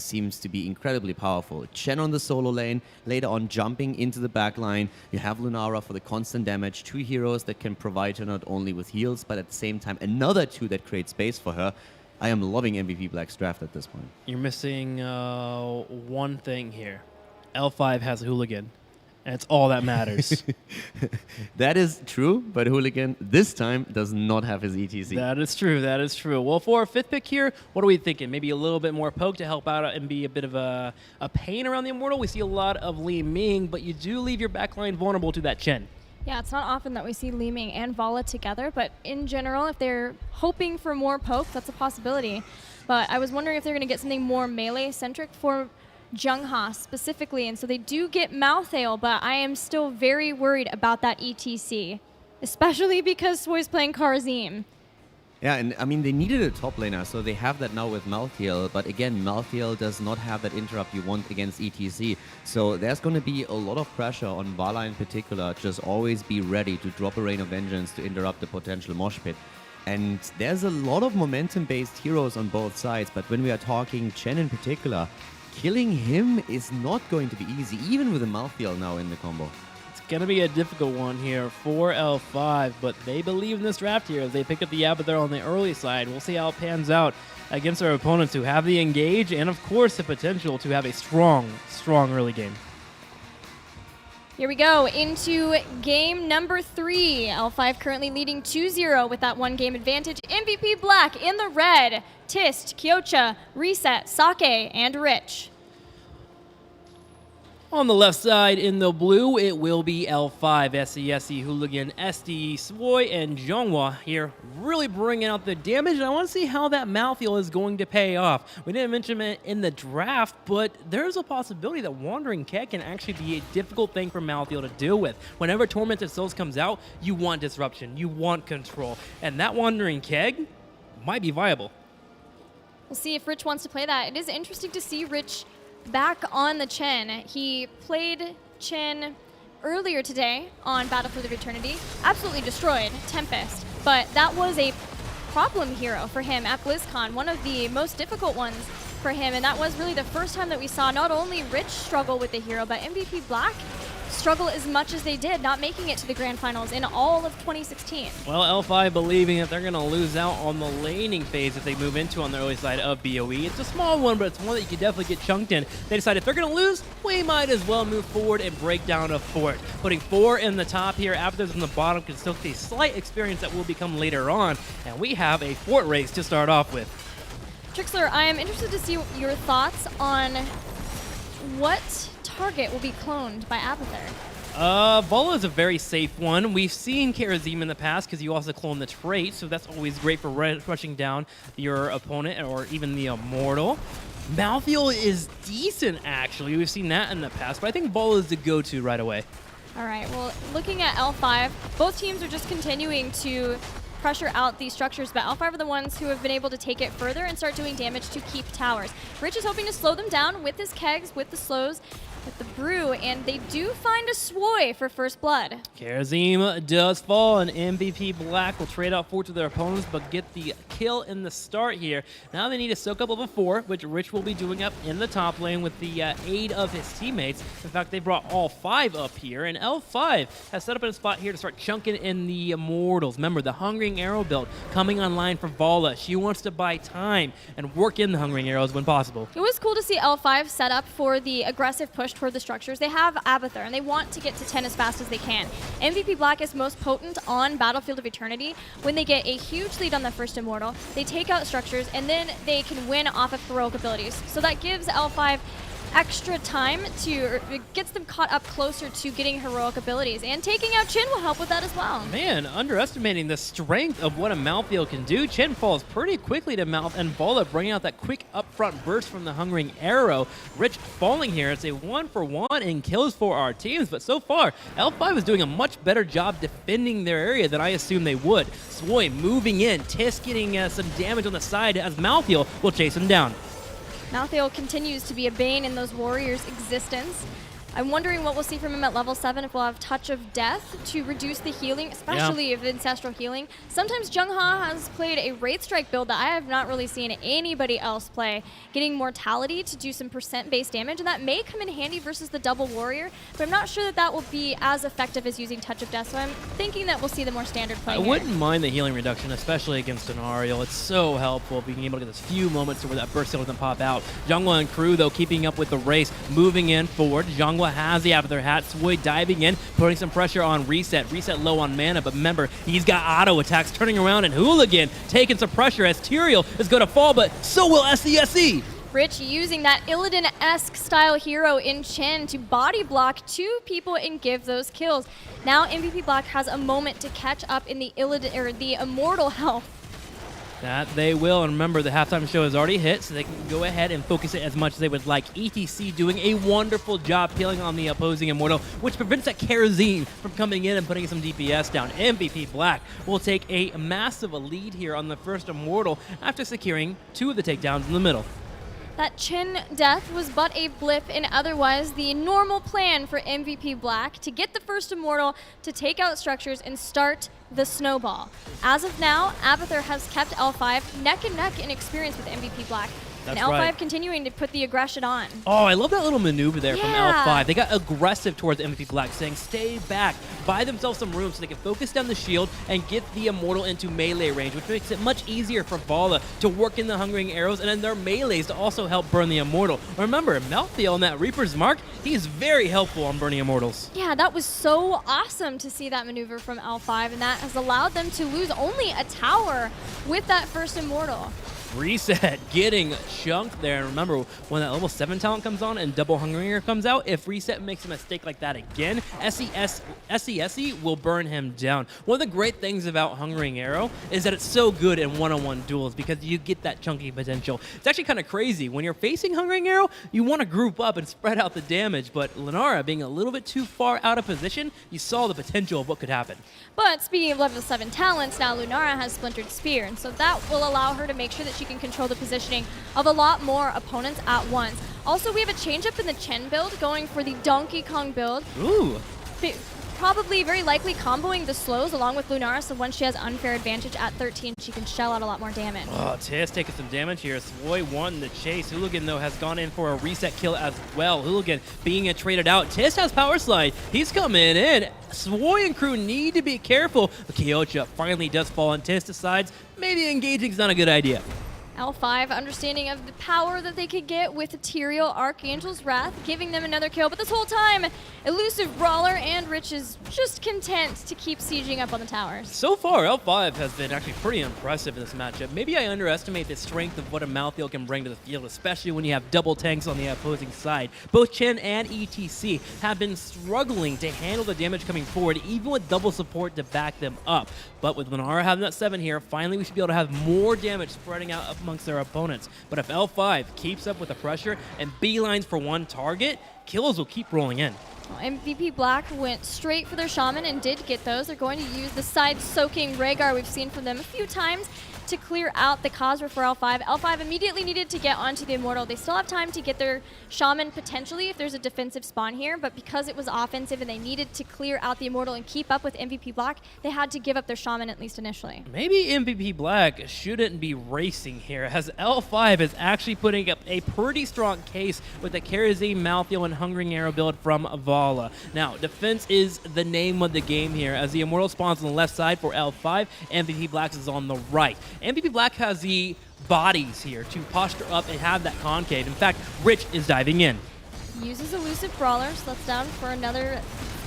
seems to be incredibly powerful. Chen on the solo lane, later on jumping into the back line. You have Lunara for the constant damage, 2 heroes that can provide her not only with heals, but at the same time another 2 that create space for her. I am loving MVP Black's draft at this point. You're missing one thing here. L5 has a Hooligan, and it's all that matters. That is true, but Hooligan this time does not have his ETC. That is true. That is true. Well, for our 5th pick here, what are we thinking? Maybe a little bit more poke to help out and be a bit of a pain around the Immortal. We see a lot of Li Ming, but you do leave your backline vulnerable to that Chen. Yeah, it's not often that we see Li Ming and Vala together, but in general, if they're hoping for more poke, that's a possibility. But I was wondering if they're going to get something more melee-centric for Jungha specifically, and so they do get Malthael, but I am still very worried about that ETC, especially because Swoy's playing Karazim. Yeah, and I mean, they needed a top laner, so they have that now with Malthael, but again, Malthael does not have that interrupt you want against ETC, so there's going to be a lot of pressure on Vala in particular. Just always be ready to drop a Rain of Vengeance to interrupt the potential mosh pit. And there's a lot of momentum-based heroes on both sides, but when we are talking Chen in particular, killing him is not going to be easy, even with a Malthael now in the combo. It's going to be a difficult one here for L5, but they believe in this draft here as they pick up the Abathur on the early side. We'll see how it pans out against their opponents who have the engage and, of course, the potential to have a strong, strong early game. Here we go into game number 3. L5 currently leading 2-0 with that 1-game advantage. MVP Black in the red. Tist, Kyocha, Reset, Sake, and Rich. On the left side in the blue, it will be L5, SESE, Hooligan, SD, Swoy, and Zhonghua here really bringing out the damage. And I want to see how that Malthael is going to pay off. We didn't mention it in the draft, but there's a possibility that Wandering Keg can actually be a difficult thing for Malthael to deal with. Whenever Tormented Souls comes out, you want disruption, you want control. And that Wandering Keg might be viable. We'll see if Rich wants to play that. It is interesting to see Rich back on the Chen. He played Chen earlier today on Battlefield of Eternity. Absolutely destroyed Tempest, but that was a problem hero for him at BlizzCon, one of the most difficult ones for him, and that was really the first time that we saw not only Rich struggle with the hero, but MVP Black struggle as much as they did, not making it to the Grand Finals in all of 2016. Well, L5 believing that they're going to lose out on the laning phase if they move into on the early side of BOE. It's a small one, but it's one that you can definitely get chunked in. They decide if they're going to lose, we might as well move forward and break down a fort. Putting 4 in the top here, Abathur's in the bottom can still get a slight experience that will become later on, and we have a fort race to start off with. Trixler, I am interested to see your thoughts on what target will be cloned by Abathur. Vala is a very safe one. We've seen Karazim in the past because you also clone the trait, so that's always great for rushing down your opponent or even the Immortal. Malthael is decent, actually. We've seen that in the past, but I think Vala is the go-to right away. All right, well, looking at L5, both teams are just continuing to pressure out these structures, but L5 are the ones who have been able to take it further and start doing damage to keep towers. Rich is hoping to slow them down with his kegs, with the slows, with the brew, and they do find a Swoy for first blood. Karazim does fall, and MVP Black will trade out 4 to their opponents, but get the kill in the start here. Now they need to soak up level 4, which Rich will be doing up in the top lane with the aid of his teammates. In fact, they brought all 5 up here, and L5 has set up in a spot here to start chunking in the Immortals. Remember, the Hungering Arrow build coming online for Vala. She wants to buy time and work in the Hungering Arrows when possible. It was cool to see L5 set up for the aggressive push toward the structures. They have Abathur, and they want to get to 10 as fast as they can. MVP Black is most potent on Battlefield of Eternity. When they get a huge lead on the first Immortal, they take out structures, and then they can win off of heroic abilities. So that gives L5 extra time it gets them caught up closer to getting heroic abilities, and taking out Chen will help with that as well. Man, underestimating the strength of what a Malthael can do. Chen falls pretty quickly to Mouth, and Vala bringing out that quick upfront burst from the Hungering Arrow. Rich falling here. It's a 1-for-1 in kills for our teams, but so far, L5 is doing a much better job defending their area than I assumed they would. Swoy moving in, Tisk getting some damage on the side as Malthael will chase him down. Malthael continues to be a bane in those warriors' existence. I'm wondering what we'll see from him at level 7, if we'll have Touch of Death to reduce the healing, especially if Ancestral Healing. Sometimes Jungha has played a Wraith Strike build that I have not really seen anybody else play, getting Mortality to do some percent-based damage, and that may come in handy versus the Double Warrior, but I'm not sure that that will be as effective as using Touch of Death, so I'm thinking that we'll see the more standard play I here. wouldn't mind the healing reduction, especially against an Ariel. It's so helpful being able to get those few moments to where that burst heal doesn't pop out. Jungwa and crew, though, keeping up with the race, moving in forward. Jungwa has the Avatar hat. Swoi diving in, putting some pressure on Reset. Reset low on mana, but remember, he's got auto attacks turning around, and Hooligan taking some pressure as Tyrael is going to fall, but so will SCSE. Rich using that Illidan-esque style hero in Chen to body block 2 people and give those kills. Now MVP Black has a moment to catch up in the the Immortal health. That they will, and remember the halftime show has already hit, so they can go ahead and focus it as much as they would like. ETC doing a wonderful job peeling on the opposing Immortal, which prevents that Kerosene from coming in and putting some DPS down. MVP Black will take a massive lead here on the first Immortal after securing 2 of the takedowns in the middle. That Chen death was but a blip in otherwise the normal plan for MVP Black to get the first Immortal, to take out structures and start the snowball. As of now, Abathur has kept L5 neck and neck in experience with MVP Black. That's and L5 right. continuing to put the aggression on. Oh, I love that little maneuver there from Yeah. L5. They got aggressive towards MVP Black, saying stay back, buy themselves some room so they can focus down the shield and get the Immortal into melee range, which makes it much easier for Vala to work in the Hungering Arrows and then their melees to also help burn the Immortal. Remember, Malthael on that Reaper's Mark, he's very helpful on burning Immortals. Yeah, that was so awesome to see that maneuver from L5, and that has allowed them to lose only a tower with that first Immortal. Reset getting chunked there. And remember, when that level 7 talent comes on and double Hungringer comes out, if Reset makes a mistake like that again, SCSE will burn him down. One of the great things about Hungering Arrow is that it's so good in one-on-one duels because you get that chunky potential. It's actually kind of crazy. When you're facing Hungering Arrow, you want to group up and spread out the damage, but Lunara being a little bit too far out of position, you saw the potential of what could happen. But speaking of level 7 talents, now Lunara has Splintered Spear, and so that will allow her to make sure that she can control the positioning of a lot more opponents at once. Also, we have a change up in the Chen build, going for the Donkey Kong build. Ooh. Probably very likely comboing the slows along with Lunara, so once she has unfair advantage at 13, she can shell out a lot more damage. Oh, Tiz taking some damage here. Swoi won the chase. Hooligan, though, has gone in for a reset kill as well. Hooligan being traded out. Tiz has Power Slide. He's coming in. Swoi and crew need to be careful. The Kyocha finally does fall, and Tiz decides maybe engaging's not a good idea. L5 understanding of the power that they could get with Tyrael Archangel's Wrath, giving them another kill. But this whole time, Elusive Brawler and Rich is just content to keep sieging up on the towers. So far, L5 has been actually pretty impressive in this matchup. Maybe I underestimate the strength of what a Malthael can bring to the field, especially when you have double tanks on the opposing side. Both Chen and ETC have been struggling to handle the damage coming forward, even with double support to back them up. But with Lunara having that 7 here, finally we should be able to have more damage spreading out amongst their opponents. But if L5 keeps up with the pressure and beelines for one target, kills will keep rolling in. MVP Black went straight for their Shaman and did get those. They're going to use the side-soaking Rhaegar we've seen from them a few times to clear out the Khazra for L5. L5 immediately needed to get onto the Immortal. They still have time to get their Shaman potentially if there's a defensive spawn here, but because it was offensive and they needed to clear out the Immortal and keep up with MVP Black, they had to give up their Shaman at least initially. Maybe MVP Black shouldn't be racing here, as L5 is actually putting up a pretty strong case with the Kerosene, Malthael, and Hungering Arrow build from Vala. Now, defense is the name of the game here, as the Immortal spawns on the left side for L5, MVP Black is on the right. MVP Black has the bodies here to posture up and have that concave. In fact, Rich is diving in. Uses Elusive Brawler, so that's down for another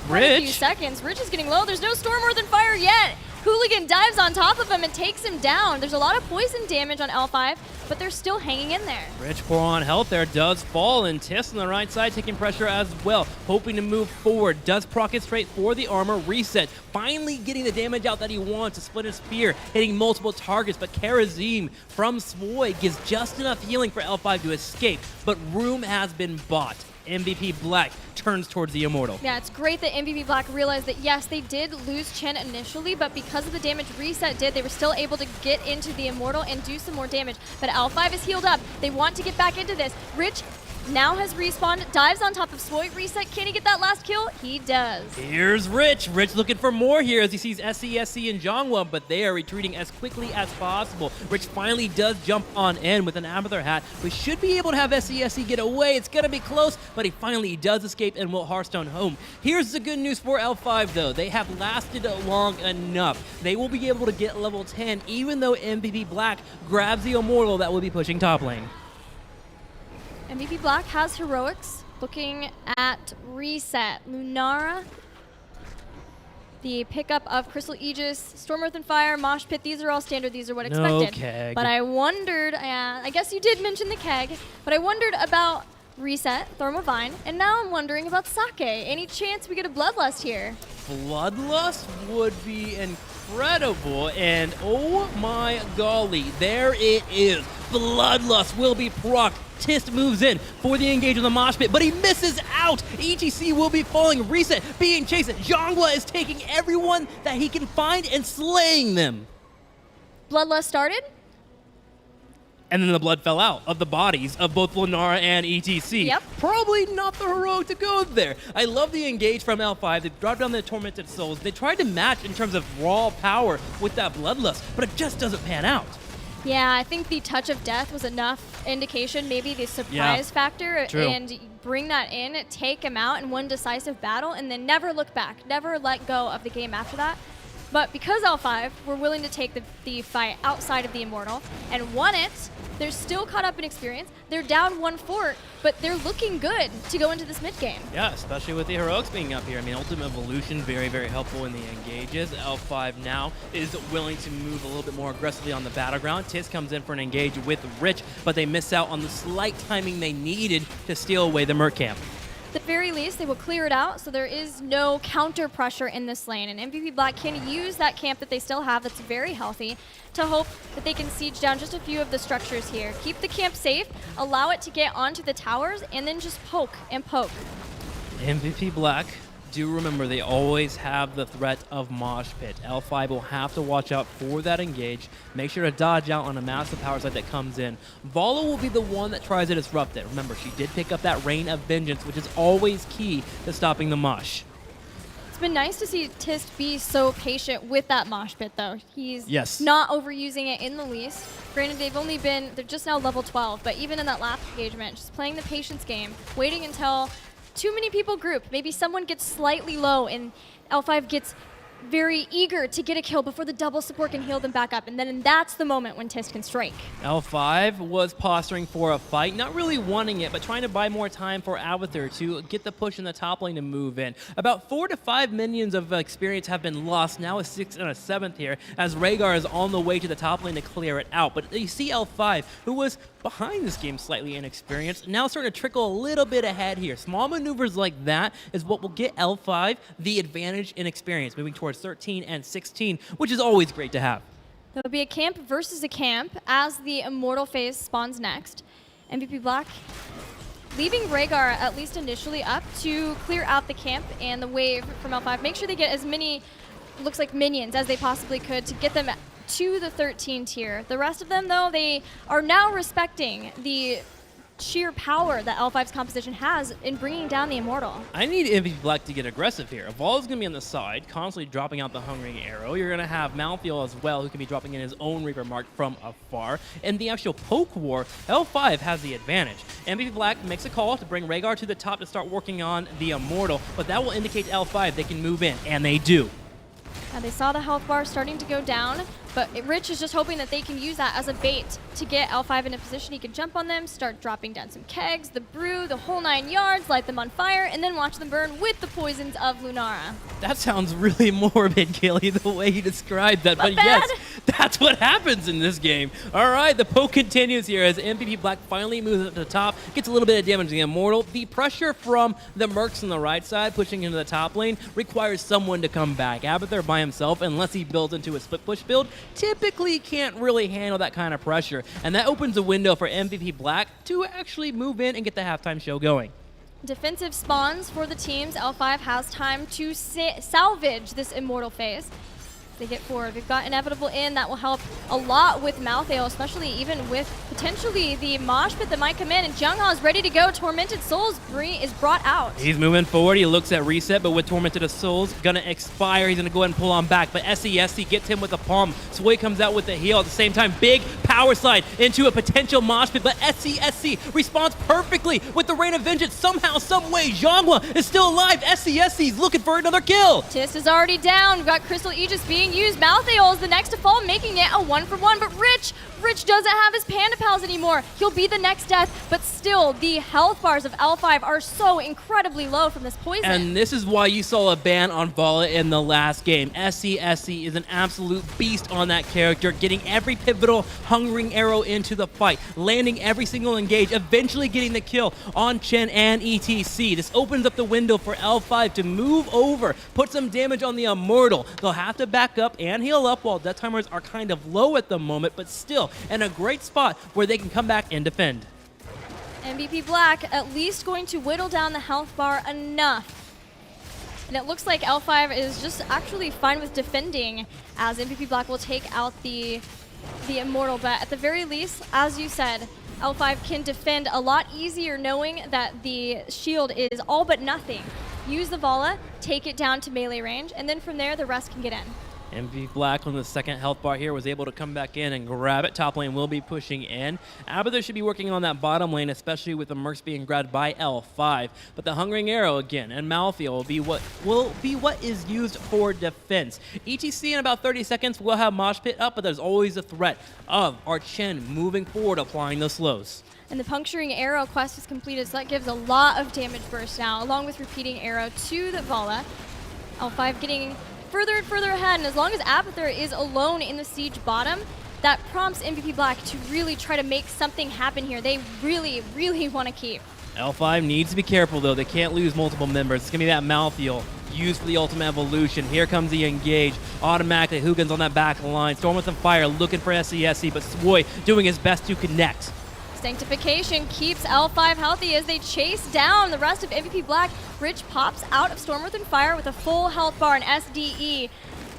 few Rich? seconds. Rich is getting low. There's no Storm Earth and Fire yet. Hooligan dives on top of him and takes him down. There's a lot of poison damage on L5, but they're still hanging in there. Rich pour on health there, does fall, and Tiss on the right side taking pressure as well, hoping to move forward, does proc it straight for the armor, reset, finally getting the damage out that he wants, a Splinter Spear, hitting multiple targets, but Kerosene from Swoi gives just enough healing for L5 to escape, but room has been bought. MVP Black turns towards the Immortal. Yeah, it's great that MVP Black realized that, yes, they did lose Chen initially, but because of the damage Reset did, they were still able to get into the Immortal and do some more damage. But L5 is healed up. They want to get back into this. Rich now has respawned, dives on top of Swoy, reset. Can he get that last kill? He does. Here's Rich. Rich looking for more here as he sees SCSC and Zhongwa, but they are retreating as quickly as possible. Rich finally does jump on in with an Abathur hat. We should be able to have SCSC get away. It's going to be close, but he finally does escape and will Hearthstone home. Here's the good news for L5, though. They have lasted long enough. They will be able to get level 10, even though MVP Black grabs the Immortal that will be pushing top lane. MVP Black has heroics. Looking at reset. Lunara, the pickup of Crystal Aegis, Storm Earth and Fire, Mosh Pit. These are all standard. These are what expected. Keg. But I wondered, I guess you did mention the keg, but I wondered about reset, Thermovine, and now I'm wondering about Sake. Any chance we get a Bloodlust here? Bloodlust would be incredible, and oh my golly, there it is. Bloodlust will be procced. Tist moves in for the engage of the mosh pit, but he misses out. HGC will be falling. Reset being chased. Zhongwa is taking everyone that he can find and slaying them. Bloodlust started. And then the blood fell out of the bodies of both Lunara and ETC. Yep. Probably not the heroic to go there. I love the engage from L5. They dropped down the Tormented Souls. They tried to match in terms of raw power with that Bloodlust, but it just doesn't pan out. Yeah, I think the touch of death was enough indication, maybe the surprise factor, True. and bring that in, take him out in one decisive battle, and then never look back, never let go of the game after that. But because L5 were willing to take the fight outside of the Immortal and won it, they're still caught up in experience. They're down one fort, but they're looking good to go into this mid game. Yeah, especially with the heroics being up here. I mean, Ultimate Evolution, very, very helpful in the engages. L5 now is willing to move a little bit more aggressively on the battleground. Tis comes in for an engage with Rich, but they miss out on the slight timing they needed to steal away the Merc camp. At the very least, they will clear it out, so there is no counter pressure in this lane. And MVP Black can use that camp that they still have that's very healthy to hope that they can siege down just a few of the structures here. Keep the camp safe, allow it to get onto the towers, and then just poke and poke. MVP Black, do remember they always have the threat of Mosh Pit. L5 will have to watch out for that engage. Make sure to dodge out on a massive power side that comes in. Valo will be the one that tries to disrupt it. Remember, she did pick up that Rain of Vengeance, which is always key to stopping the Mosh. It's been nice to see Tist be so patient with that Mosh Pit, though. He's not overusing it in the least. Granted, they're just now level 12, but even in that last engagement, just playing the patience game, waiting until too many people group. Maybe someone gets slightly low and L5 gets very eager to get a kill before the double support can heal them back up. And then that's the moment when Tist can strike. L5 was posturing for a fight, not really wanting it, but trying to buy more time for Abathur to get the push in the top lane to move in. About 4 to 5 minions of experience have been lost, now a 6th and a 7th here, as Rhaegar is on the way to the top lane to clear it out. But you see L5, who was behind this game slightly inexperienced, now starting to trickle a little bit ahead here. Small maneuvers like that is what will get L5 the advantage in experience, moving towards 13 and 16, which is always great to have. There'll be a camp versus a camp as the Immortal phase spawns next. MVP Black leaving Rhaegar, at least initially, up to clear out the camp and the wave from L5. Make sure they get as many, looks like minions, as they possibly could to get them to the 13 tier. The rest of them, though, they are now respecting the sheer power that L5's composition has in bringing down the Immortal. I need MVP Black to get aggressive here. Evolve is going to be on the side, constantly dropping out the Hungering Arrow. You're going to have Malthael as well, who can be dropping in his own Reaper Mark from afar. In the actual poke war, L5 has the advantage. MVP Black makes a call to bring Rhaegar to the top to start working on the Immortal, but that will indicate to L5 they can move in, and they do. They saw the health bar starting to go down, but Rich is just hoping that they can use that as a bait to get L5 in a position he can jump on them, start dropping down some kegs, the brew, the whole 9 yards, light them on fire, and then watch them burn with the poisons of Lunara. That sounds really morbid, Kaylee, the way you described that. But bad. yes, that's what happens in this game. All right, the poke continues here as MVP Black finally moves up to the top, gets a little bit of damage to the Immortal. The pressure from the Mercs on the right side pushing into the top lane requires someone to come back. Abathur by himself, unless he builds into a split push build, typically can't really handle that kind of pressure. And that opens a window for MVP Black to actually move in and get the halftime show going. Defensive spawns for the teams. L5 has time to salvage this Immortal phase. they get forward. We've got Inevitable in. That will help a lot with Malthael, especially even with potentially the mosh pit that might come in. And Jungha is ready to go. Tormented Souls is brought out. He's moving forward. He looks at reset, but with Tormented Souls gonna expire, he's gonna go ahead and pull on back. But SESC gets him with a palm. Sway comes out with the heal at the same time. Big power slide into a potential mosh pit, but SESC responds perfectly with the Rain of Vengeance. Somehow, some way, Zhongwa is still alive. SESC's looking for another kill. Tis is already down. We've got Crystal Aegis being used. Malthael is the next to fall, making it a 1-for-1. But Rich doesn't have his Panda Pals anymore. He'll be the next death, but still, the health bars of L5 are so incredibly low from this poison. And this is why you saw a ban on Vala in the last game. SESC is an absolute beast on that character, getting every pivotal hungering arrow into the fight, landing every single engage, eventually getting the kill on Chen and ETC. This opens up the window for L5 to move over, put some damage on the Immortal. They'll have to back up and heal up while death timers are kind of low at the moment, but still in a great spot where they can come back and defend. MVP Black at least going to whittle down the health bar enough. And it looks like L5 is just actually fine with defending, as MVP Black will take out the Immortal. But at the very least, as you said, L5 can defend a lot easier knowing that the shield is all but nothing. Use the Vala, take it down to melee range, and then from there, the rest can get in. MVP Black on the second health bar here was able to come back in and grab it. Top lane will be pushing in. Abathur should be working on that bottom lane, especially with the Mercs being grabbed by L5. But the Hungering Arrow again and Malthael will be what is used for defense. ETC in about 30 seconds will have Mosh Pit up, but there's always a threat of our Chen moving forward, applying the slows. And the Puncturing Arrow quest is completed, so that gives a lot of damage burst now, along with Repeating Arrow to the Vala. L5 getting further and further ahead, and as long as Abathur is alone in the siege bottom, that prompts MVP Black to really try to make something happen here. They really, really want to keep. L5 needs to be careful, though. They can't lose multiple members. It's going to be that Malthael used for the ultimate evolution. Here comes the engage. Automatically, Hugin's on that back line. Storm with some fire, looking for SESC, but Swoy doing his best to connect. Sanctification keeps L5 healthy as they chase down the rest of MVP Black. Rich pops out of Storm Earth and Fire with a full health bar, and SDE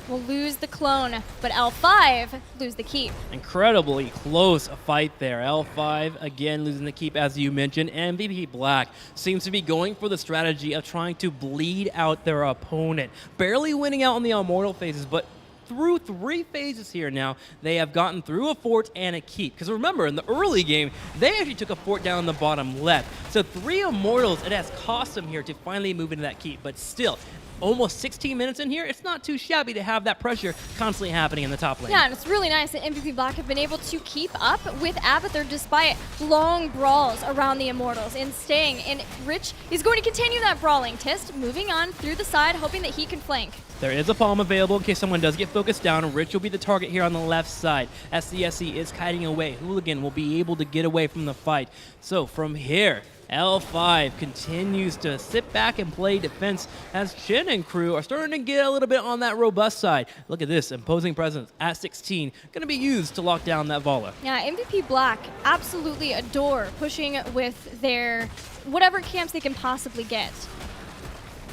will lose the clone, but L5 lose the keep. Incredibly close fight there. L5 again losing the keep, as you mentioned, and MVP Black seems to be going for the strategy of trying to bleed out their opponent. Barely winning out on the Immortal phases, but through 3 phases here now, they have gotten through a fort and a keep. Because remember, in the early game, they actually took a fort down in the bottom left. So 3 Immortals, it has cost them here to finally move into that keep. But still, almost 16 minutes in here, it's not too shabby to have that pressure constantly happening in the top lane. Yeah, and it's really nice that MVP Black have been able to keep up with Abathur despite long brawls around the Immortals and staying. And Rich is going to continue that brawling. Tist moving on through the side, hoping that he can flank. There is a palm available in case someone does get focused down. Rich will be the target here on the left side. SCSC is kiting away. Hooligan will be able to get away from the fight. So from here, L5 continues to sit back and play defense as Chen and crew are starting to get a little bit on that robust side. Look at this, imposing presence at 16, going to be used to lock down that Vala. Yeah, MVP Black absolutely adore pushing with their whatever camps they can possibly get.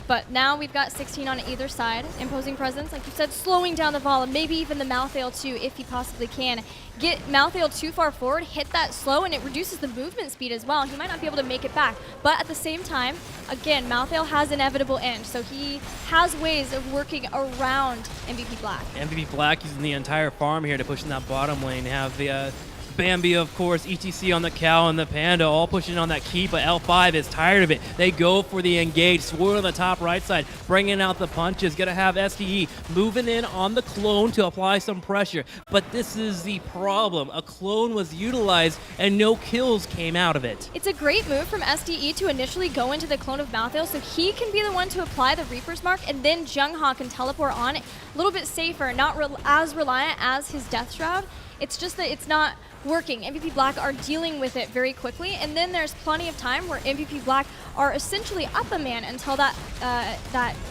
But now we've got 16 on either side. Imposing presence, like you said, slowing down the Vala, maybe even the Malthael too, if he possibly can. Get Malthael too far forward, hit that slow, and it reduces the movement speed as well. He might not be able to make it back. But at the same time, again, Malthael has inevitable end, so he has ways of working around MVP Black. MVP Black using the entire farm here to push in that bottom lane. Have the Bambi, of course, ETC on the cow and the Panda all pushing on that keep, but L5 is tired of it. They go for the engage. Swirl on the top right side, bringing out the punches. Gonna have SDE moving in on the clone to apply some pressure. But this is the problem. A clone was utilized and no kills came out of it. It's a great move from SDE to initially go into the clone of Malthael so he can be the one to apply the Reaper's Mark, and then Jungha can teleport on it a little bit safer, not as reliant as his Death Shroud. It's just that it's not working. MVP Black are dealing with it very quickly, and then there's plenty of time where MVP Black are essentially up a man until that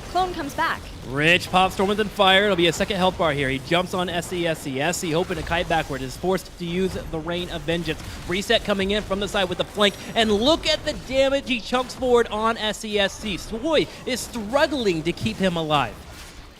clone comes back. Rich pops Storm Within Fire. It'll be a second health bar here. He jumps on SESC. SC hoping to kite backward. Is forced to use the Rain of Vengeance. Reset coming in from the side with the flank. And look at the damage he chunks forward on SESC. Swoy is struggling to keep him alive.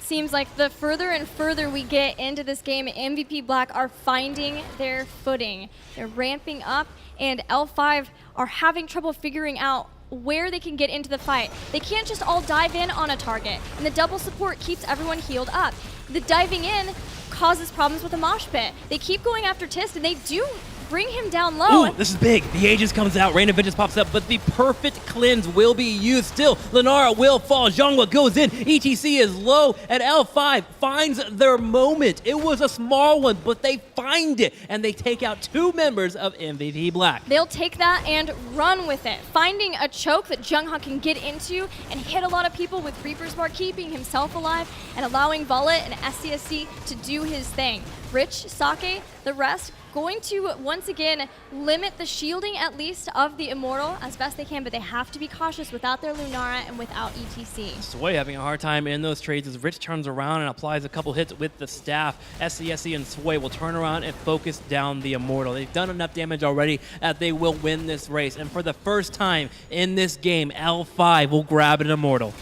seems like the further and further we get into this game, MVP Black are finding their footing. They're ramping up, and L5 are having trouble figuring out where they can get into the fight. They can't just all dive in on a target, and the double support keeps everyone healed up. The diving in causes problems with the mosh pit. They keep going after Tist, and they do bring him down low. Ooh, this is big. The Aegis comes out, Rain of Vengeance pops up, but the perfect cleanse will be used still. Lunara will fall, Zhongwa goes in, ETC is low, and L5 finds their moment. It was a small one, but they find it, and they take out 2 members of MVP Black. They'll take that and run with it, finding a choke that Jungha can get into and hit a lot of people with Reaper's Bar, keeping himself alive and allowing Vullet and SCSC to do his thing. Rich, Sake, the rest, going to once again limit the shielding at least of the Immortal as best they can, but they have to be cautious without their Lunara and without ETC. Sway having a hard time in those trades as Rich turns around and applies a couple hits with the staff. SCSC and Sway will turn around and focus down the Immortal. They've done enough damage already that they will win this race, and for the first time in this game, L5 will grab an Immortal.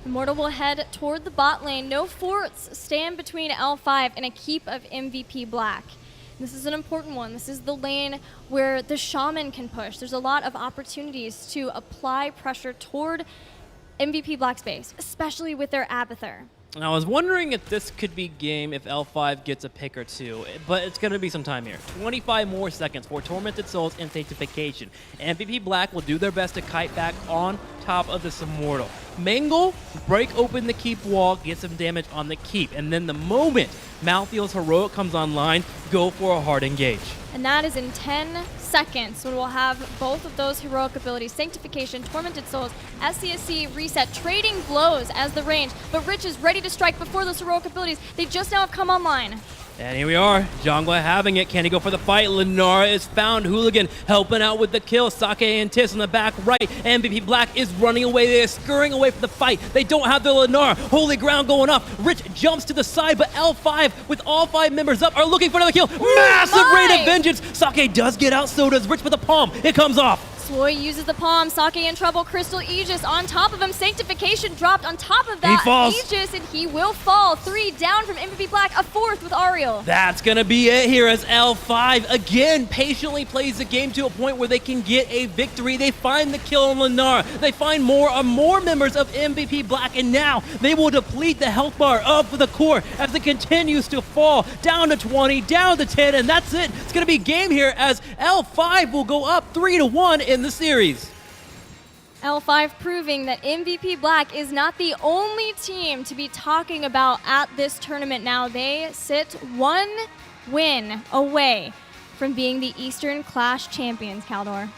Immortal will head toward the bot lane. No forts stand between L5 and a keep of MVP Black. This is an important one. This is the lane where the Shaman can push. There's a lot of opportunities to apply pressure toward MVP Black's base, especially with their Abathur. And I was wondering if this could be game if L5 gets a pick or two, but it's going to be some time here. 25 more seconds for Tormented Souls and Sanctification. MVP Black will do their best to kite back on top of this Immortal. Mangle, break open the keep wall, get some damage on the keep, and then the moment Malthael's Heroic comes online, go for a hard engage. And that is in 10 seconds when we'll have both of those heroic abilities, Sanctification, Tormented Souls, SCSC reset, trading blows as the range, but Rich is ready to strike before those heroic abilities. They just now have come online. And here we are, Jongwa having it. Can he go for the fight? Lunara is found. Hooligan helping out with the kill. Sake and Tis on the back right. MVP Black is running away. They are scurrying away from the fight. They don't have the Lunara. Holy ground going up. Rich jumps to the side, but L5 with all 5 members up are looking for another kill. Massive Rain of Vengeance. Sake does get out, so does Rich with the palm. It comes off. Swoy uses the palm, Sake in trouble, Crystal Aegis on top of him, Sanctification dropped on top of that. He falls. Aegis, and he will fall. 3 down from MVP Black, a 4th with Ariel. That's gonna be it here as L5 again patiently plays the game to a point where they can get a victory. They find the kill on Lennar. They find more members of MVP Black, and now they will deplete the health bar of the core as it continues to fall down to 20, down to 10, and that's it. It's gonna be game here as L5 will go up 3-1 in the series. L5 proving that MVP Black is not the only team to be talking about at this tournament now. They sit 1 win away from being the Eastern Clash champions, Caldor.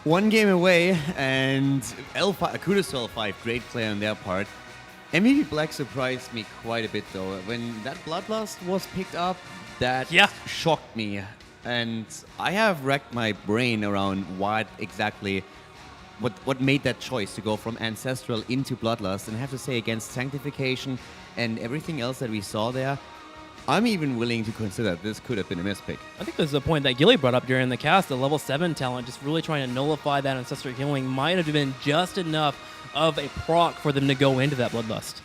1 game away, and L5, kudos to L5, great play on their part. MVP Black surprised me quite a bit though. When that Bloodlust was picked up, that shocked me. And I have racked my brain around what made that choice to go from Ancestral into Bloodlust. And I have to say, against Sanctification and everything else that we saw there, I'm even willing to consider this could have been a mispick. I think this is a point that Gilly brought up during the cast. The level 7 talent just really trying to nullify that Ancestral healing might have been just enough of a proc for them to go into that Bloodlust.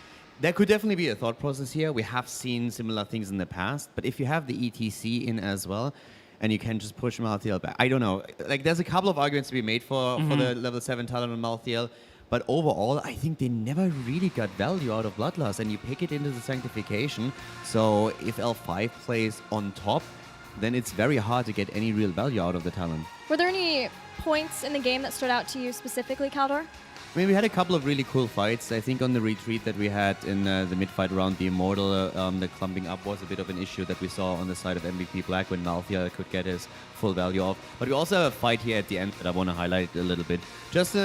There could definitely be a thought process here. We have seen similar things in the past, but if you have the ETC in as well, and you can just push Malthael back. I don't know. Like, there's a couple of arguments to be made for the level 7 talent on Malthael, but overall, I think they never really got value out of Bloodlust, and you pick it into the Sanctification. So if L5 plays on top, then it's very hard to get any real value out of the talent. Were there any points in the game that stood out to you specifically, Caldor? I mean, we had a couple of really cool fights. I think on the retreat that we had in the mid-fight around the Immortal, the clumping up was a bit of an issue that we saw on the side of MVP Black when Malthael could get his full value off. But we also have a fight here at the end that I want to highlight a little bit. Just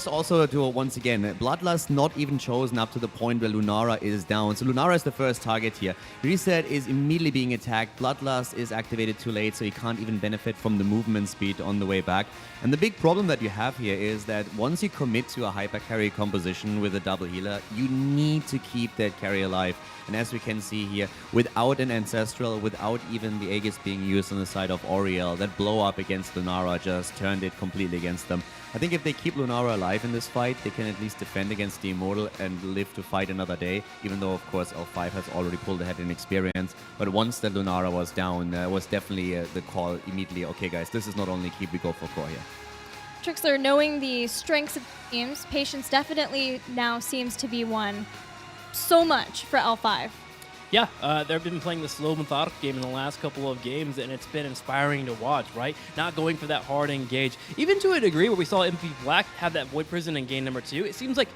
also to, once again, Bloodlust not even chosen up to the point where Lunara is down. So Lunara is the first target here. Reset is immediately being attacked. Bloodlust is activated too late, so he can't even benefit from the movement speed on the way back. And the big problem that you have here is that once you commit to into a hyper carry composition with a double healer, you need to keep that carry alive. And as we can see here, without an Ancestral, without even the Aegis being used on the side of Oriel, that blow up against Lunara just turned it completely against them. I think if they keep Lunara alive in this fight, they can at least defend against the Immortal and live to fight another day, even though, of course, L5 has already pulled ahead in experience. But once that Lunara was down, was definitely the call immediately, okay guys, this is not only keep, we go for core here. Trixler, knowing the strengths of teams, patience definitely now seems to be one. So much for L5. Yeah, they've been playing the slow, methodical game in the last couple of games, and it's been inspiring to watch, right? Not going for that hard engage. Even to a degree where we saw MVP Black have that Void Prison in game number 2, it seems like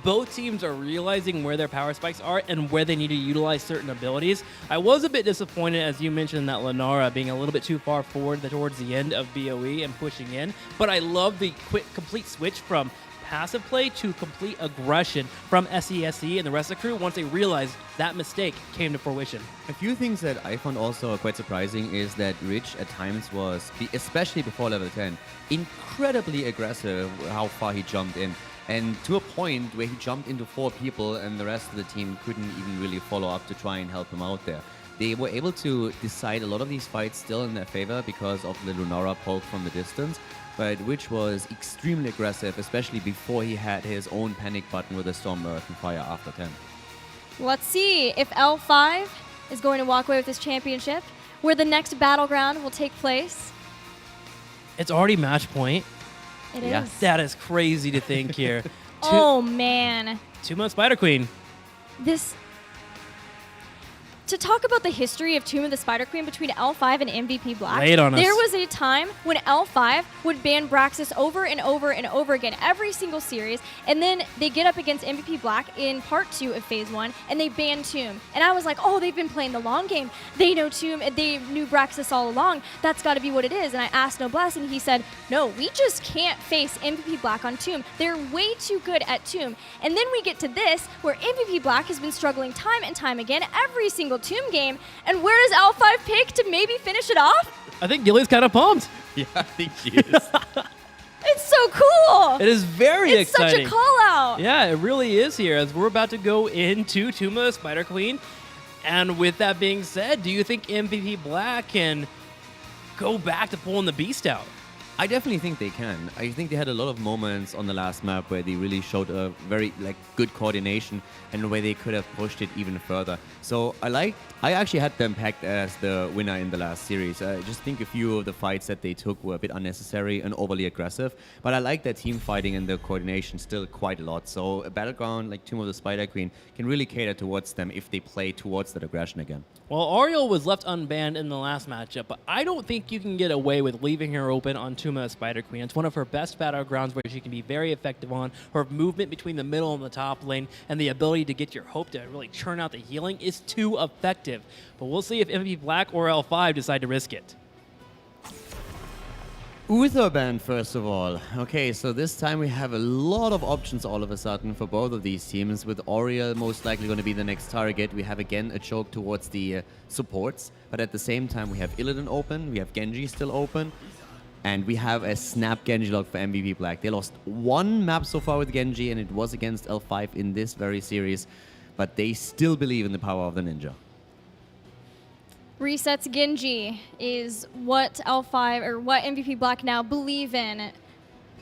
both teams are realizing where their power spikes are and where they need to utilize certain abilities. I was a bit disappointed, as you mentioned, that Lunara being a little bit too far forward towards the end of BOE and pushing in, but I love the quick, complete switch from passive play to complete aggression from SESE and the rest of the crew once they realized that mistake came to fruition. A few things that I found also quite surprising is that Rich at times was, especially before level 10, incredibly aggressive how far he jumped in. And to a point where he jumped into 4 people and the rest of the team couldn't even really follow up to try and help him out there. They were able to decide a lot of these fights still in their favor because of the Lunara poke from the distance. But Witch was extremely aggressive, especially before he had his own panic button with a Storm Earth and Fire after 10. Let's see if L5 is going to walk away with this championship, where the next battleground will take place. It's already match point. It is. That is crazy to think here. Oh, man. 2-month Spider Queen. This... To talk about the history of Tomb of the Spider Queen between L5 and MVP Black, Lay it on us. there was a time when L5 would ban Braxis over and over and over again, every single series, and then they get up against MVP Black in part 2 of Phase 1, and they ban Tomb. And I was like, oh, they've been playing the long game. They know Tomb, they knew Braxis all along. That's got to be what it is. And I asked Noblesse, and he said, no, we just can't face MVP Black on Tomb. They're way too good at Tomb. And then we get to this, where MVP Black has been struggling time and time again, every single Tomb game, and where does L5 pick to maybe finish it off? I think Gilly's kind of pumped. Yeah, I think she is. It's so cool. It is very it's exciting. Such a call out. Yeah, it really is here as we're about to go into Tomb of the Spider Queen. And with that being said, do you think MVP Black can go back to pulling the beast out? I definitely think they can. I think they had a lot of moments on the last map where they really showed a very good coordination and where they could have pushed it even further. So I actually had them pegged as the winner in the last series. I just think a few of the fights that they took were a bit unnecessary and overly aggressive. But I like their team fighting and the coordination still quite a lot. So a battleground like Tomb of the Spider Queen can really cater towards them if they play towards that aggression again. Well, Ariel was left unbanned in the last matchup, but I don't think you can get away with leaving her open on Tomb of the Spider Queen. It's one of her best battlegrounds where she can be very effective on. Her movement between the middle and the top lane and the ability to get your hope to really churn out the healing is too effective. But we'll see if MVP Black or L5 decide to risk it. Uther ban, first of all. Okay, so this time we have a lot of options all of a sudden for both of these teams, with Oriel most likely going to be the next target. We have again a choke towards the supports, but at the same time we have Illidan open, we have Genji still open, and we have a snap Genji lock for MVP Black. They lost one map so far with Genji, and it was against L5 in this very series, but they still believe in the power of the ninja. Resets Genji is what L5 or what MVP Black now believe in.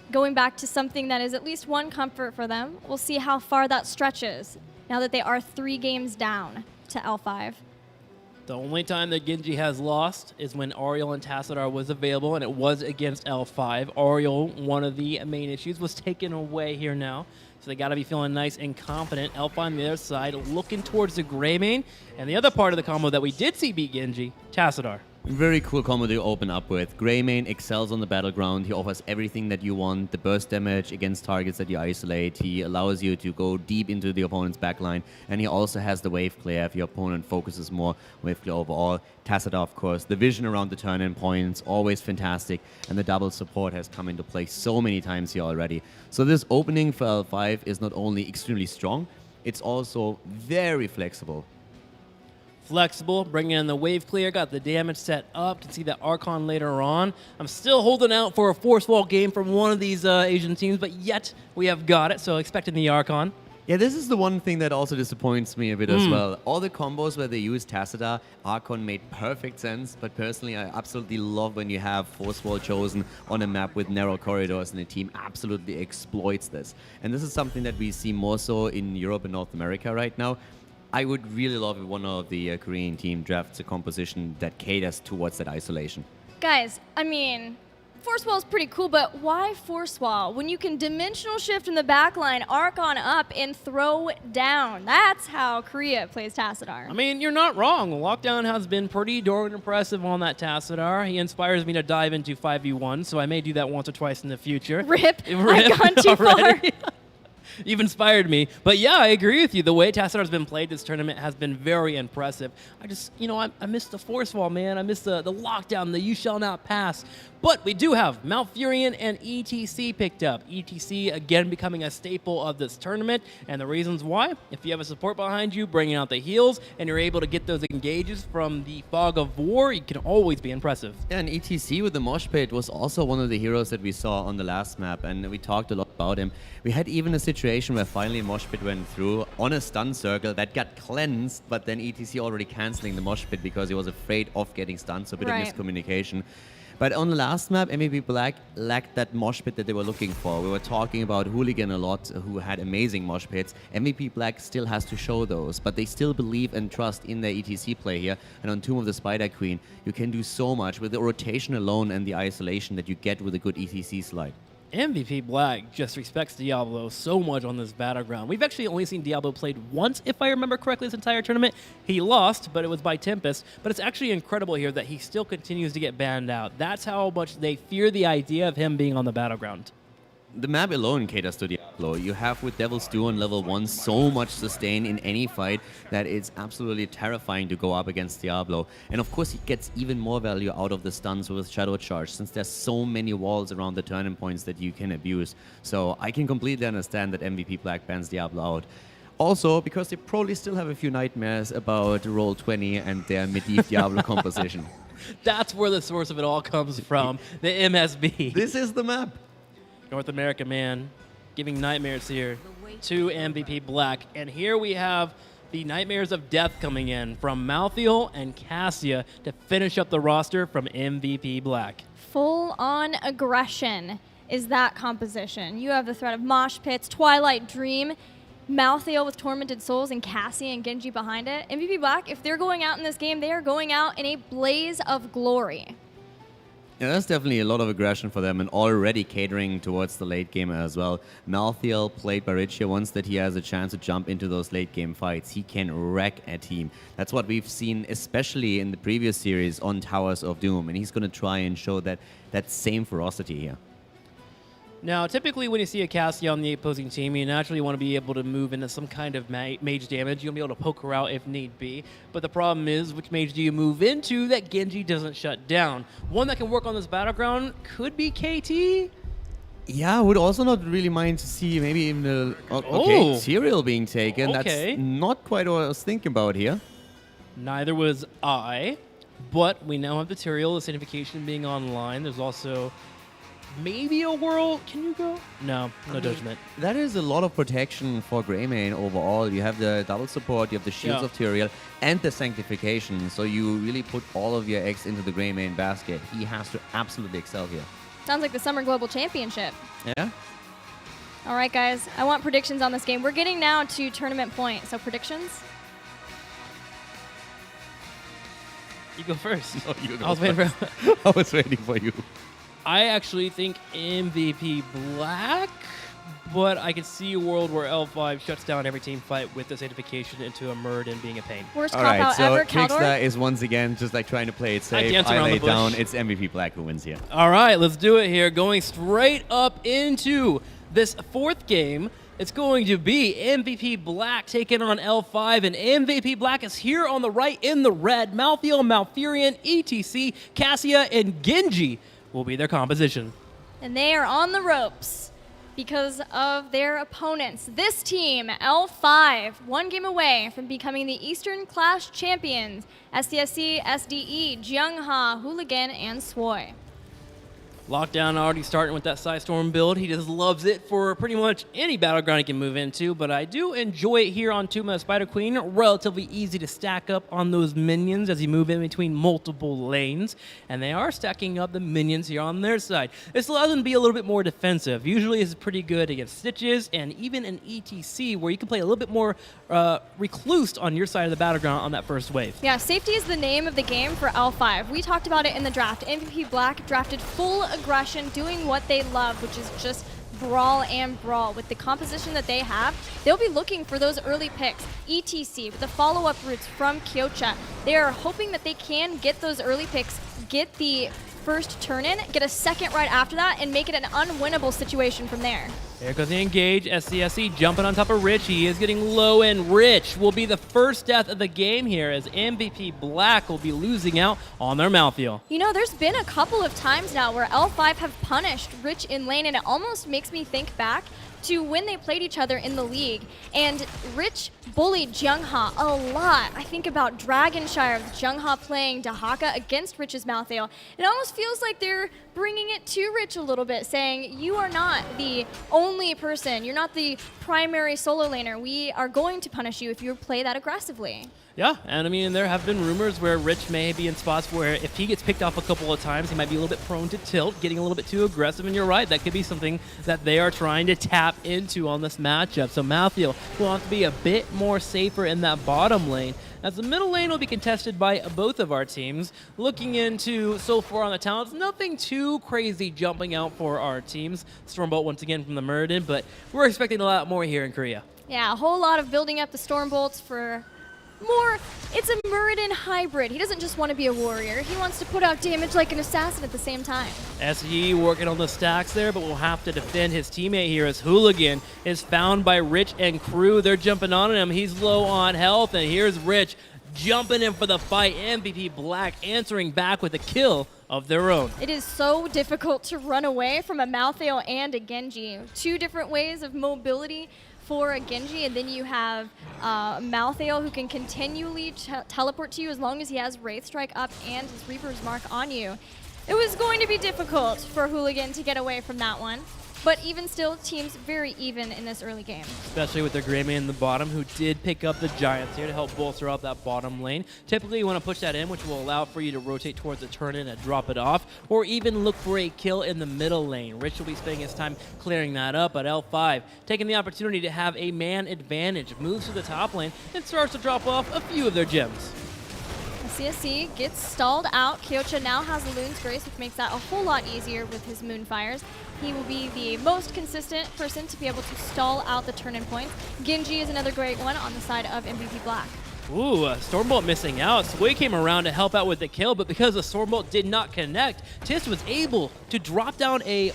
Going back to something that is at least one comfort for them. We'll see how far that stretches now that they are 3 games down to L5. The only time that Genji has lost is when Ariel and Tassadar was available, and it was against L5. Ariel, one of the main issues, was taken away here now. So they got to be feeling nice and confident. L5 on the other side, looking towards the gray main. And the other part of the combo that we did see beat Genji, Tassadar. Very cool combo to open up with. Greymane excels on the battleground. He offers everything that you want. The burst damage against targets that you isolate. He allows you to go deep into the opponent's backline. And he also has the wave clear if your opponent focuses more wave clear overall. Tassadar, of course. The vision around the turn-in points, always fantastic. And the double support has come into play so many times here already. So this opening for L5 is not only extremely strong, it's also very flexible. Flexible, bringing in the wave clear, got the damage set up. Can see that Archon later on. I'm still holding out for a force wall game from one of these Asian teams, but yet we have got it, so expecting the Archon. Yeah, this is the one thing that also disappoints me a bit as well. All the combos where they use Tassadar, Archon made perfect sense, but personally I absolutely love when you have Force Wall chosen on a map with narrow corridors and the team absolutely exploits this. And this is something that we see more so in Europe and North America right now. I would really love if one of the Korean team drafts a composition that caters towards that isolation. Guys, I mean, Force Wall is pretty cool, but why Force Wall when you can dimensional shift in the backline, Archon up, and throw down? That's how Korea plays Tassadar. I mean, you're not wrong. Lockdown has been pretty darn impressive on that Tassadar. He inspires me to dive into 5v1, so I may do that once or twice in the future. Rip. I've gone too far. You've inspired me. But yeah, I agree with you. The way Tassadar's been played this tournament has been very impressive. I just, I miss the Force Wall, man. I miss the lockdown, the you shall not pass. But we do have Malfurion and ETC picked up. ETC, again, becoming a staple of this tournament. And the reasons why, if you have a support behind you, bringing out the heals, and you're able to get those engages from the fog of war, you can always be impressive. Yeah, and ETC with the Mosh Pit was also one of the heroes that we saw on the last map, and we talked a lot about him. We had even a situation where finally Mosh Pit went through on a stun circle that got cleansed, but then ETC already canceling the Mosh Pit because he was afraid of getting stunned, so a bit of miscommunication. But on the last map, MVP Black lacked that mosh pit that they were looking for. We were talking about Hooligan a lot, who had amazing mosh pits. MVP Black still has to show those, but they still believe and trust in their ETC play here. And on Tomb of the Spider Queen, you can do so much with the rotation alone and the isolation that you get with a good ETC slide. MVP Black just respects Diablo so much on this battleground. We've actually only seen Diablo played once, if I remember correctly, this entire tournament. He lost, but it was by Tempest. But it's actually incredible here that he still continues to get banned out. That's how much they fear the idea of him being on the battleground. The map alone caters to Diablo. You have with Devil's Due on level 1 so much sustain in any fight that it's absolutely terrifying to go up against Diablo. And of course he gets even more value out of the stuns with Shadow Charge, since there's so many walls around the turning points that you can abuse. So I can completely understand that MVP Black bans Diablo out. Also, because they probably still have a few nightmares about Roll20 and their Medivh Diablo composition. That's where the source of it all comes from, the MSB. This is the map. North America, man, giving nightmares here to MVP Black. And here we have the Nightmares of Death coming in from Malthael and Cassia to finish up the roster from MVP Black. Full-on aggression is that composition. You have the threat of Mosh Pits, Twilight Dream, Malthael with Tormented Souls, and Cassia and Genji behind it. MVP Black, if they're going out in this game, they are going out in a blaze of glory. Yeah, that's definitely a lot of aggression for them and already catering towards the late game as well. Malthael played by Richie once that he has a chance to jump into those late game fights. He can wreck a team. That's what we've seen, especially in the previous series on Towers of Doom. And he's going to try and show that same ferocity here. Now, typically when you see a Cassia on the opposing team, you naturally want to be able to move into some kind of mage damage. You'll be able to poke her out if need be. But the problem is, which mage do you move into that Genji doesn't shut down? One that can work on this battleground could be KT. Yeah, I would also not really mind to see maybe even Serial being taken. Okay. That's not quite what I was thinking about here. Neither was I, but we now have the Tyrael, the certification being online. There's also maybe a Whirl. Can you go? No, no judgment. That is a lot of protection for Greymane overall. You have the double support, you have the Shields of Tyrael, and the Sanctification. So you really put all of your eggs into the Greymane basket. He has to absolutely excel here. Sounds like the Summer Global Championship. Yeah? All right, guys. I want predictions on this game. We're getting now to tournament point. So predictions? You go first. No, you go I was waiting for I was waiting for you. I actually think MVP Black, but I could see a world where L5 shuts down every team fight with the certification into a Murd and being a pain. Worst All cop right, out so ever, Trickster Caldor? is once again just like trying to play it safe. dance I around lay the it bush. down. It's MVP Black who wins here. All right, let's do it here. Going straight up into this fourth game. It's going to be MVP Black taking on L5, and MVP Black is here on the right in the red. Malthael, Malfurion, ETC, Cassia, and Genji will be their composition. And they are on the ropes. because of their opponents. This team, L5, one game away from becoming the Eastern Clash champions. SCSC, SDE, Jeongha, Hooligan, and Swoy. Lockdown already starting with that Psystorm build. He just loves it for pretty much any battleground he can move into, but I do enjoy it here on Tuma Spider Queen. Relatively easy to stack up on those minions as you move in between multiple lanes, and they are stacking up the minions here on their side. This allows them to be a little bit more defensive. Usually it's pretty good against Stitches and even an ETC where you can play a little bit more reclused on your side of the battleground on that first wave. Yeah, safety is the name of the game for L5. We talked about it in the draft. MVP Black drafted full aggression, doing what they love, which is just brawl and brawl. With the composition that they have, they'll be looking for those early picks. ETC with the follow-up routes from Kyocha. They are hoping that they can get those early picks, get the first turn in, get a second right after that, and make it an unwinnable situation from there. There goes the engage. SCSC jumping on top of Rich. He is getting low, and Rich will be the first death of the game here as MVP Black will be losing out on their mouthfeel. You know, there's been a couple of times now where L5 have punished Rich in lane, and it almost makes me think back to when they played each other in the league. And Rich bullied Jeongha a lot. I think about Dragonshire with Jeongha playing Dahaka against Rich's Malthael. It almost feels like they're bringing it to Rich a little bit, saying, you are not the only person. You're not the primary solo laner. We are going to punish you if you play that aggressively. Yeah, and I mean, there have been rumors where Rich may be in spots where if he gets picked off a couple of times, he might be a little bit prone to tilt, getting a little bit too aggressive, and you're right, that could be something that they are trying to tap into on this matchup. So Malthael will have to be a bit more safer in that bottom lane, as the middle lane will be contested by both of our teams. Looking into so far on the talents, nothing too crazy jumping out for our teams. Stormbolt once again from the Muradin, but we're expecting a lot more here in Korea. Yeah, a whole lot of building up the Stormbolts for more. It's a Muradin hybrid. He doesn't just want to be a warrior. He wants to put out damage like an assassin at the same time. SE working on the stacks there, but will have to defend his teammate here as Hooligan is found by Rich and crew. They're jumping on him. He's low on health, and here's Rich jumping in for the fight. MVP Black answering back with a kill of their own. It is so difficult to run away from a Malthael and a Genji. Two different ways of mobility for a Genji, and then you have Malthael who can continually teleport to you as long as he has Wraith Strike up and his Reaper's Mark on you. It was going to be difficult for Hooligan to get away from that one, but even still, teams very even in this early game. Especially with their Greymane in the bottom, who did pick up the Giants here to help bolster out that bottom lane. Typically, you want to push that in, which will allow for you to rotate towards the turn-in and drop it off, or even look for a kill in the middle lane. Rich will be spending his time clearing that up, but L5 taking the opportunity to have a man advantage, moves to the top lane, and starts to drop off a few of their gems. CSC gets stalled out. Kyocha now has a Loon's Grace, which makes that a whole lot easier with his Moonfires. He will be the most consistent person to be able to stall out the turn-in points. Genji is another great one on the side of MVP Black. Ooh, Stormbolt missing out. Sway came around to help out with the kill, but because the Stormbolt did not connect, Tis was able to drop down a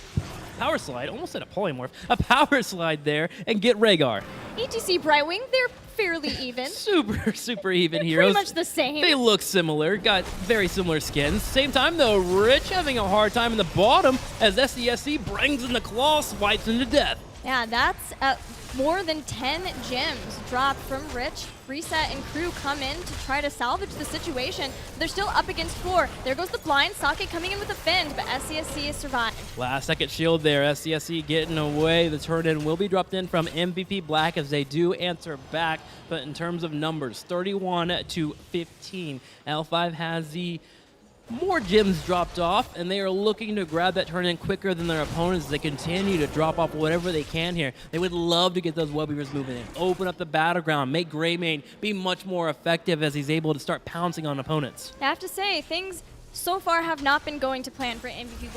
power slide, almost said a polymorph, a power slide there, and get Rhaegar. ETC Brightwing, they're fairly even. Super even They're heroes. pretty much the same. They look similar, got very similar skins. Same time though, Rich having a hard time in the bottom as SCSC brings in the claw, swipes him to death. Yeah, that's more than 10 gems dropped from Rich. Reset and crew come in to try to salvage the situation. They're still up against 4. There goes the blind. Sake coming in with a fend, but SCSC has survived. Last second shield there. SCSC getting away. The turn-in will be dropped in from MVP Black as they do answer back. But in terms of numbers, 31 to 15. L5 has the more gems dropped off, and they are looking to grab that turn-in quicker than their opponents as they continue to drop off whatever they can here. They would love to get those web weavers moving in, open up the battleground, make Greymane be much more effective as he's able to start pouncing on opponents. I have to say, things so far have not been going to plan for MVP Black.